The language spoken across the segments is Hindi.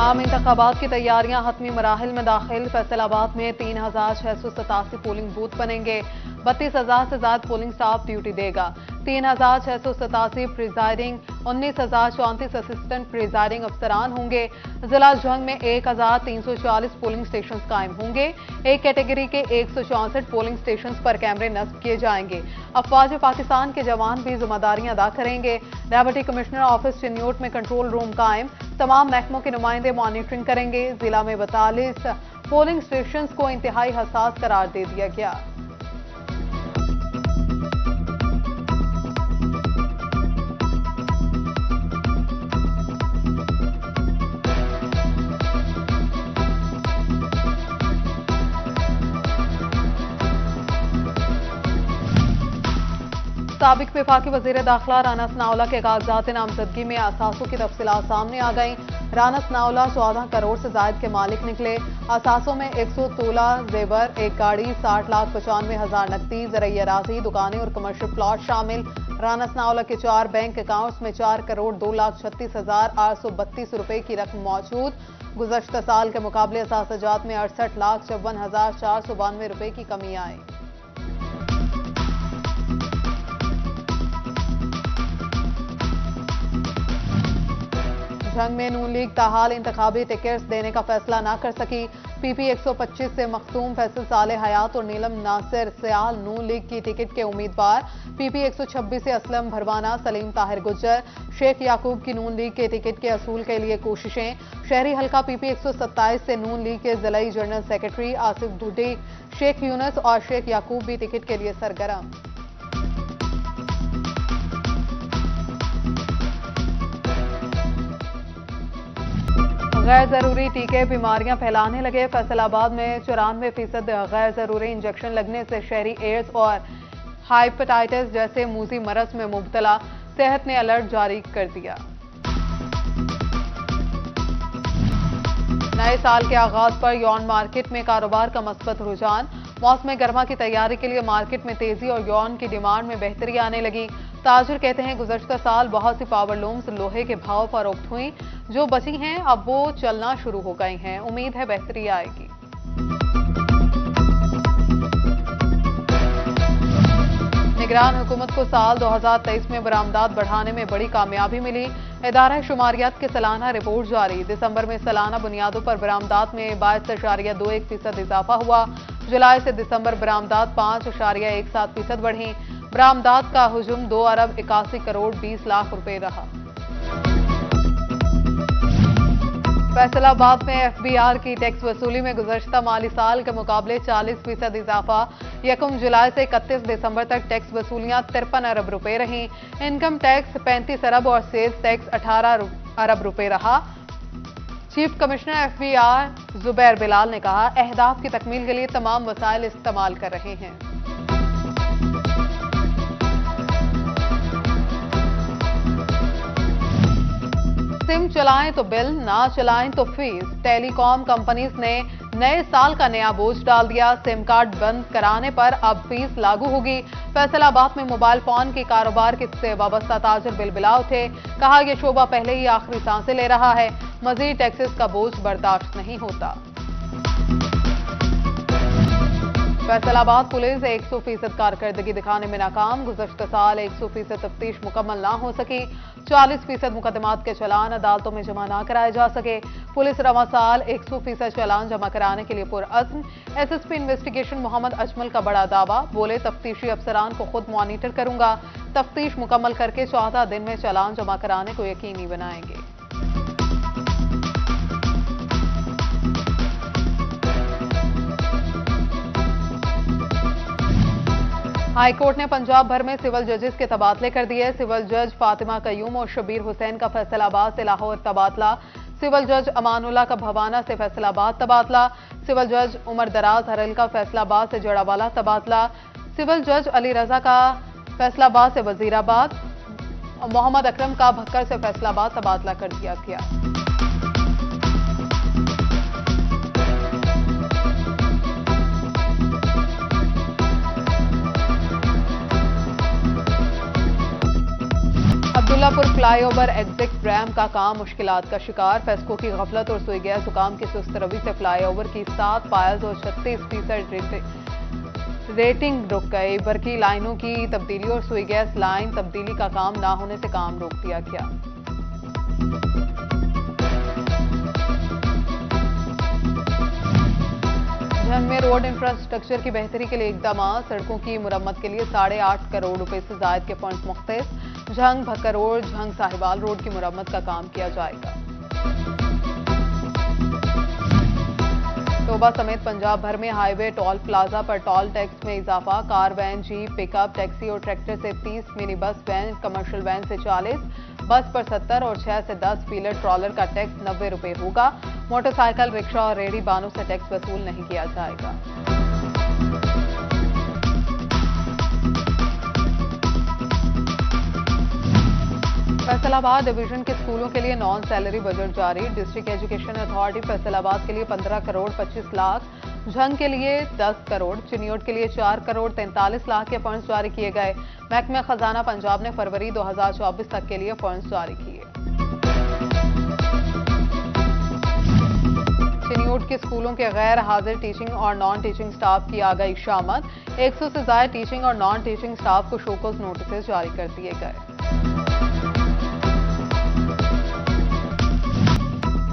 आम इंतखाबात की तैयारियां हतमी मराहिल में दाखिल। फैसलाबाद में 3,687 पोलिंग बूथ बनेंगे। 32,000 से ज्यादा पोलिंग स्टाफ ड्यूटी देगा। 3,687 प्रिजाइडिंग, 19,034 असिस्टेंट प्रिजाइडिंग अफसरान होंगे। जिला जंग में 1,340 पोलिंग स्टेशन कायम होंगे। एक कैटेगरी के 164 पोलिंग स्टेशन पर कैमरे नस्ब किए जाएंगे। अफवाज पाकिस्तान के जवान भी जिम्मेदारियां अदा करेंगे। डेप्यूटी कमिश्नर ऑफिस चिन्यूट में कंट्रोल रूम कायम। तमाम महकमों के नुमाइंदे मॉनिटरिंग करेंगे। जिला में 42 पोलिंग स्टेशन को इंतहाई हसास करार दे दिया गया। साबिक वफाकी वजीर दाखिला राना सनाउल्लाह के कागजात नामजदगी में असासों की तफसीलात सामने आ गई। राना सनाउल्लाह 14 करोड़ से जायद के मालिक निकले। असासों में 100 तोला जेवर, एक गाड़ी, 60,95,000 नकदी, ज़रई अराज़ी, दुकानें और कमर्शियल प्लॉट शामिल। राना सनाउल्लाह के 4 बैंक अकाउंट्स में 4 करोड़ 2,36,832 रुपए की रकम मौजूद। गुज़श्ता साल के मुकाबले असासजात में 68,54,492 रुपए की कमी आई। जंग में नून लीग ताहाल इंतखाबी टिकट्स देने का फैसला न कर सकी। पीपी 125 से मखदूम, फैसल सालेह हयात और नीलम नासिर सयाल नून लीग की टिकट के उम्मीदवार। पीपी 126 से असलम भरवाना, सलीम ताहिर गुज्जर, शेख याकूब की नून लीग के टिकट के असूल के लिए कोशिशें। शहरी हल्का पीपी 127 से नून लीग के जिलाई जनरल सेक्रेटरी आसिफ ढूडी, शेख यूनस और शेख याकूब भी टिकट के लिए सरगर्म। गैर जरूरी टीके बीमारियां फैलाने लगे। फैसलाबाद में 94% गैर जरूरी इंजेक्शन लगने से शहरी एड्स और हाइपेटाइटिस जैसे मूजी मरज में मुब्तला। सेहत ने अलर्ट जारी कर दिया। नए साल के आगाज पर यौन मार्केट में कारोबार का मस्बत रुझान। मौसम गर्मा की तैयारी के लिए मार्केट में तेजी और यौन की डिमांड में बेहतरी आने लगी। ताजिर कहते हैं गुज़श्ता साल बहुत सी पावरलूम्स लोहे के भाव फरोख्त हुई। जो बची हैं अब वो चलना शुरू हो गई हैं। उम्मीद है बेहतरी आएगी। निगरान हुकूमत को साल 2023 में बरामदात बढ़ाने में बड़ी कामयाबी मिली। इदारा शुमारियात की सालाना रिपोर्ट जारी। दिसंबर में सालाना बुनियादों पर बरामदात में 22.21% इजाफा हुआ। जुलाई से दिसंबर बरामदात 5.17% बढ़ी। बरामदात का हुजूम 2 अरब 81 करोड़ 20 लाख रुपए रहा। फैसलाबाद में एफबीआर की टैक्स वसूली में गुज़श्ता माली साल के मुकाबले 40% इजाफा। 1 जुलाई से 31 दिसंबर तक टैक्स वसूलियां 53 अरब रुपए रहीं। इनकम टैक्स 35 अरब और सेल्स टैक्स 18 अरब रुपए रहा। Chief commissioner FBR Zubair Bilal ने कहा, अहदाफ की तकमील के लिए तमाम वसाइल इस्तेमाल कर रहे हैं। सिम चलाएं तो बिल, ना चलाएं तो फीस। टेलीकॉम कंपनीज ने नए साल का नया बोझ डाल दिया। सिम कार्ड बंद कराने पर अब फीस लागू होगी। फैसलाबाद में मोबाइल फोन के कारोबार से वाबस्ता ताजिर बिलबिला उठे। कहा, यह शोबा पहले ही आखिरी सांसें ले रहा है। मजीद टैक्सेस का बोझ बर्दाश्त नहीं होता। फैसलाबाद पुलिस 100% कारकर्दगी दिखाने में नाकाम। गुज़श्ता साल 100% तफ्तीश मुकम्मल ना हो सकी। 40% मुकदमात के चालान अदालतों में जमा ना कराए जा सके। पुलिस रवा साल 100% चालान जमा कराने के लिए पुरअज़्म। एसएसपी इन्वेस्टिगेशन मोहम्मद अजमल का बड़ा दावा। बोले, तफ्तीशी अफसरान को खुद मॉनिटर करूंगा। तफ्तीश मुकम्मल करके 14 दिन में चालान जमा कराने को यकीनी बनाएंगे। हाईकोर्ट ने पंजाब भर में सिविल जजेस के तबादले कर दिए। सिविल जज फातिमा कयूम और शबीर हुसैन का फैसलाबाद से लाहौर तबादला। सिविल जज अमानुल्लाह का भवाना से फैसलाबाद तबादला। सिविल जज उमर दराज हरल का फैसलाबाद से जड़ावाला तबादला। सिविल जज अली रजा का फैसलाबाद से वजीराबाद। मोहम्मद अकरम का भक्कर से फैसलाबाद तबादला कर दिया गया। दुल्लापुर फ्लाईओवर एग्जिट रैम्प का काम मुश्किलात का शिकार। फेस्को की गफलत और सुई गैस हुकाम की सुस्त रवि से फ्लाईओवर की 7 पायल्स और 36% रेटिंग रुक गई। बरकी लाइनों की तब्दीली और सुई गैस लाइन तब्दीली का काम ना होने से काम रोक दिया गया। झंग में रोड इंफ्रास्ट्रक्चर की बेहतरी के लिए इकदाम। सड़कों की मुरम्मत के लिए 8.5 करोड़ रुपए से जायद के fund मुख्तस। Jhang Bhakkar road, Jhang Sahiwal road की मुरम्मत का काम किया जाएगा। तोबा समेत पंजाब भर में हाईवे टोल प्लाजा पर टोल टैक्स में इजाफा। Car, van, jeep, pickup, taxi और ट्रैक्टर से 30, mini bus, van, commercial van से 40, बस पर 70 और 6 से 10 व्हीलर ट्रॉलर का टैक्स 90 रुपए होगा। मोटरसाइकिल, रिक्शा और रेहड़ी बानों से टैक्स वसूल नहीं किया जाएगा। फैसलाबाद डिवीजन के स्कूलों के लिए नॉन सैलरी बजट जारी। डिस्ट्रिक्ट एजुकेशन अथॉरिटी फैसलाबाद के लिए 15 करोड़ 25 लाख, झंग के लिए 10 करोड़, चिनियोट के लिए 4 करोड़ 43 लाख के फंड्स जारी किए गए। महकमा खजाना पंजाब ने फरवरी 2024 तक के लिए फंड्स जारी किए। चिनियोट के स्कूलों के गैर हाजिर टीचिंग और नॉन टीचिंग स्टाफ की आ गई शामत। 100 से ज्यादा टीचिंग और नॉन टीचिंग स्टाफ को शोकॉज नोटिस जारी कर दिए गए।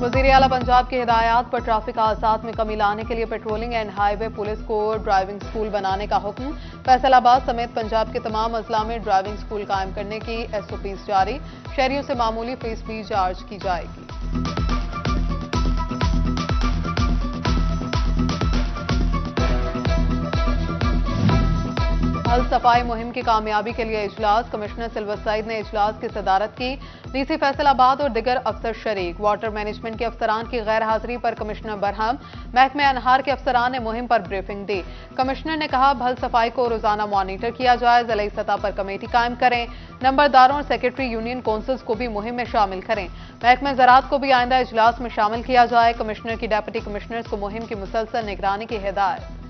वज़ीर आला पंजाब की हिदायत पर ट्रैफिक हादसात में कमी लाने के लिए पेट्रोलिंग एंड हाईवे पुलिस को ड्राइविंग स्कूल बनाने का हुक्म। फैसलाबाद समेत पंजाब के तमाम अजला में ड्राइविंग स्कूल कायम करने की SOPs जारी। शहरियों से मामूली फीस भी चार्ज की जाएगी। हल सफाई मुहिम की कामयाबी के लिए इजलास। कमिश्नर सिल्वर सईद ने इजलास की सदारत की। DC फैसलाबाद और दिगर अफसर शरीक। वाटर मैनेजमेंट के अफसरान की गैर हाजिरी पर कमिश्नर बरहम। महकमे अनहार के अफसरान ने मुहिम पर ब्रीफिंग दी। कमिश्नर ने कहा हल सफाई को रोजाना मॉनिटर किया जाए। जिला सतह पर कमेटी कायम करें। नंबरदारों और सेक्रेटरी यूनियन काउंसिल्स को भी मुहिम में शामिल करें। महकमे ज़राअत को भी आइंदा इजलास में शामिल किया जाए। कमिश्नर की डेप्यूटी कमिश्नर्स को मुहिम की मुसलसल निगरानी की हिदायत।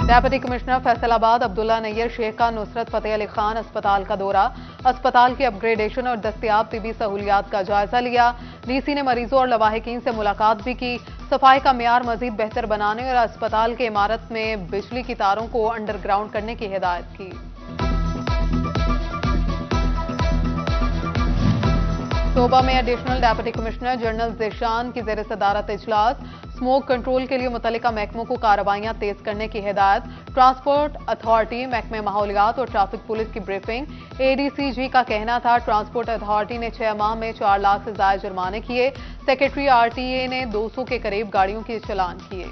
डेप्यूटी कमिश्नर फैसलाबाद अब्दुल्ला नैयर शेख का नुसरत फतेह अली खान अस्पताल का दौरा। अस्पताल की अपग्रेडेशन और दस्तयाब तिबी सहूलियात का जायजा लिया। DC ने मरीजों और लवाहिकीन से मुलाकात भी की। सफाई का मेयार मजीद बेहतर बनाने और अस्पताल के इमारत में बिजली की तारों को अंडरग्राउंड करने की हिदायत की। तोबा में additional deputy commissioner general Zeeshan की ज़ेर सदारत इजलास। स्मोक कंट्रोल के लिए मुतल्लिका महकमों को कार्रवाइयां तेज करने की हिदायत। ट्रांसपोर्ट अथॉरिटी, महकमे माहौलियात और ट्रैफिक पुलिस की ब्रीफिंग। ADCG का कहना था ट्रांसपोर्ट अथॉरिटी ने 6 माह में 4 लाख से ज्यादा जुर्माने किए। सेक्रेटरी RTA ने 200 के करीब गाड़ियों के चालान किए।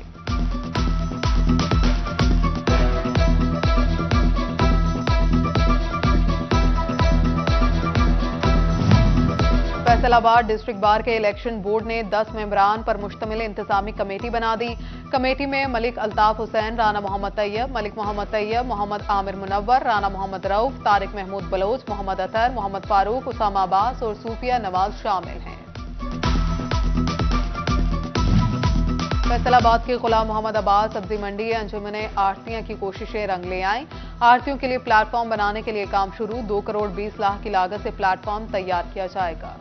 फैसलाबाद डिस्ट्रिक्ट बार के इलेक्शन बोर्ड ने 10 मेंबरान पर मुश्तमिल इंतजामी कमेटी बना दी। कमेटी में मलिक अल्ताफ हुसैन, राना मोहम्मद तैयब, मलिक मोहम्मद तैयब, मोहम्मद आमिर मुनव्वर, राना मोहम्मद रऊफ, तारिक महमूद बलोच, मोहम्मद अतर, मोहम्मद फारूक, उसामा अब्बास और सूफिया नवाज शामिल हैं। फैसलाबाद के गुलाम मोहम्मद अब्बास सब्जी मंडी अंजुमन आड़तियों की कोशिशें रंग ले आईं। आड़तियों के लिए प्लेटफॉर्म बनाने के लिए काम शुरू। 2 करोड़ 20 लाख की लागत से प्लेटफॉर्म तैयार किया जाएगा।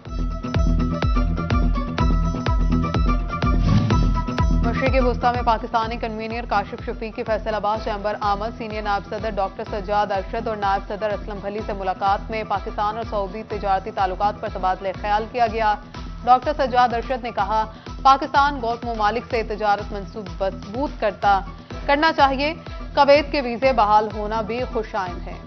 मशरिकी वुस्ता में पाकिस्तानी कन्वीनर काशिफ शफीक की फैसलाबाद चैम्बर आमद। सीनियर नायब सदर डॉक्टर सज्जाद अरशद और नायब सदर असलम भली से मुलाकात में पाकिस्तान और सऊदी तिजारती ताल्लुकात पर तबादले ख्याल किया गया। डॉक्टर सज्जाद अरशद ने कहा पाकिस्तान गल्फ ममालिक से तिजारत मंसूब मजबूत करना चाहिए। कुवैत के वीजे बहाल होना भी खुशाइन है।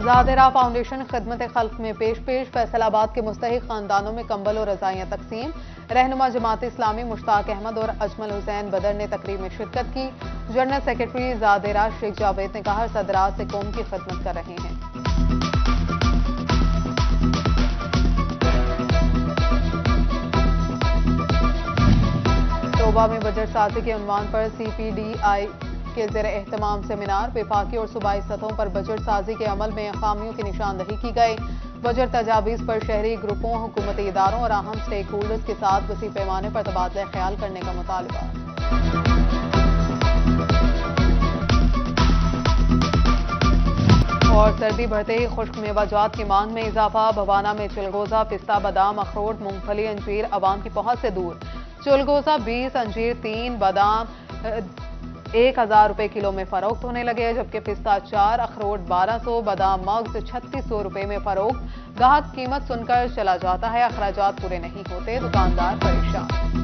ज़ादिरा फाउंडेशन खिदमत खल्क में पेश फैसलाबाद के मुस्तहिक खानदानों में कंबल और रजाइयां तकसीम। रहनुमा जमात इस्लामी मुश्ताक अहमद और अजमल हुसैन बदर ने तकरीब में शिरकत की। जनरल सेक्रेटरी ज़ादिरा शेख जावेद ने कहा सदरात से कौम की खिदमत कर रहे हैं। तोबा में बजट साजी के उन्वान पर CPDI के ज़ेर एहतमाम सेमिनार, वफाकी और सूबाई सतहों पर बजट साजी के अमल में खामियों की निशानदही की गई। बजट तजावीज़ पर शहरी ग्रुपों, हुकूमती इदारों और अहम स्टेक होल्डर्स के साथ वसी पैमाने पर तबादला ख्याल करने का मुतालबा। और सर्दी बढ़ते ही खुश्क मेवाजात की मांग में इजाफा। भवाना में चिलगोजा, पिस्ता, बादाम, अखरोट, मूंगफली, अंजीर अवाम की पहुंच से दूर। चिलगोजा 20, अंजीर 3, बादाम 1000 रुपए किलो में फरोख्त होने लगे, जबकि पिस्ता 4, अखरोट 1200, बादाम मग्ज 3600 रुपए में फरोख्त। गाहक कीमत सुनकर चला जाता है, अखराजात पूरे नहीं होते, दुकानदार परेशान।